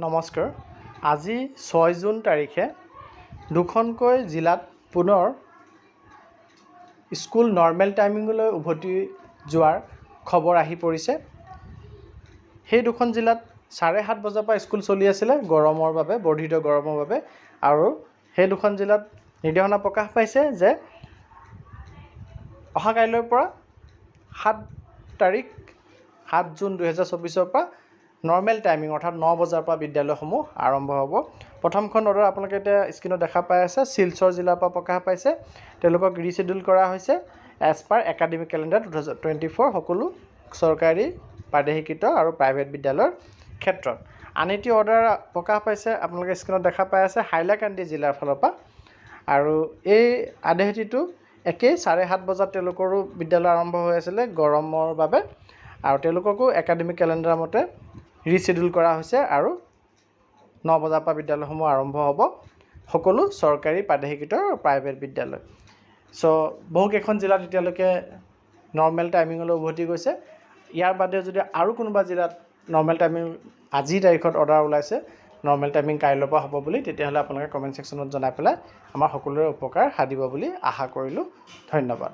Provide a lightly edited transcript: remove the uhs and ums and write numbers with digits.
নমস্কাৰ। আজি 6 জুন তাৰিখে দুখনকৈ জিলাত পুনৰ স্কুল নৰ্মেল টাইমিঙলৈ উভতি যোৱাৰ খবৰ আহি পৰিছে। সেই দুখন জিলাত 7:30 বজাৰ পৰা স্কুল চলি আছিলে গৰমৰ বাবে, বৰ্ধিত গৰমৰ বাবে, আৰু সেই দুখন জিলাত নিৰ্দেশনা প্ৰকাশ পাইছে যে অহা কাইলৈৰ পৰা 7 জুন 2024 পৰা নৰ্মেল টাইমিং অৰ্থাৎ 9 বজাৰ পৰা বিদ্যালয়সমূহ আৰম্ভ হ'ব। প্ৰথমখন অৰ্ডাৰ আপোনালোকে এতিয়া স্ক্ৰীনত দেখা পাই আছে, শিলচৰ জিলাৰ পৰা প্ৰকাশ পাইছে। তেওঁলোকক ৰিচিডিউল কৰা হৈছে এজ পাৰ একাডেমিক কেলেণ্ডাৰ 2024 সকলো চৰকাৰী, প্ৰাদেশিকৃত আৰু প্ৰাইভেট বিদ্যালয়ৰ ক্ষেত্ৰত। আন এটি অৰ্ডাৰ প্ৰকাশ পাইছে, আপোনালোকে স্ক্ৰীনত দেখা পাই আছে, হাইলাকান্দি জিলাৰ ফালৰ পৰা। আৰু এই আদেশটিটো একেই, 7:30 বজাত তেওঁলোকৰো বিদ্যালয় আৰম্ভ হৈ আছিলে গৰমৰ বাবে, আৰু তেওঁলোককো একাডেমিক কেলেণ্ডাৰ মতে ৰিচিডিউল কৰা হৈছে আৰু 9 বজাৰ পৰা বিদ্যালয়সমূহ আৰম্ভ হ'ব, সকলো চৰকাৰী, প্ৰাদেশিকৃত আৰু প্ৰাইভেট বিদ্যালয়। বহুকেইখন জিলাত এতিয়ালৈকে নৰ্মেল টাইমিঙলৈ উভতি গৈছে। ইয়াৰ বাদে যদি আৰু কোনোবা জিলাত নৰ্মেল টাইমিং আজিৰ তাৰিখত অৰ্ডাৰ ওলাইছে, নৰ্মেল টাইমিং কাইলৈৰ পৰা হ'ব বুলি, তেতিয়াহ'লে আপোনালোকে কমেণ্ট ছেকশ্যনত জনাই পেলাই আমাৰ সকলোৰে উপকাৰ সাধিব বুলি আশা কৰিলোঁ। ধন্যবাদ।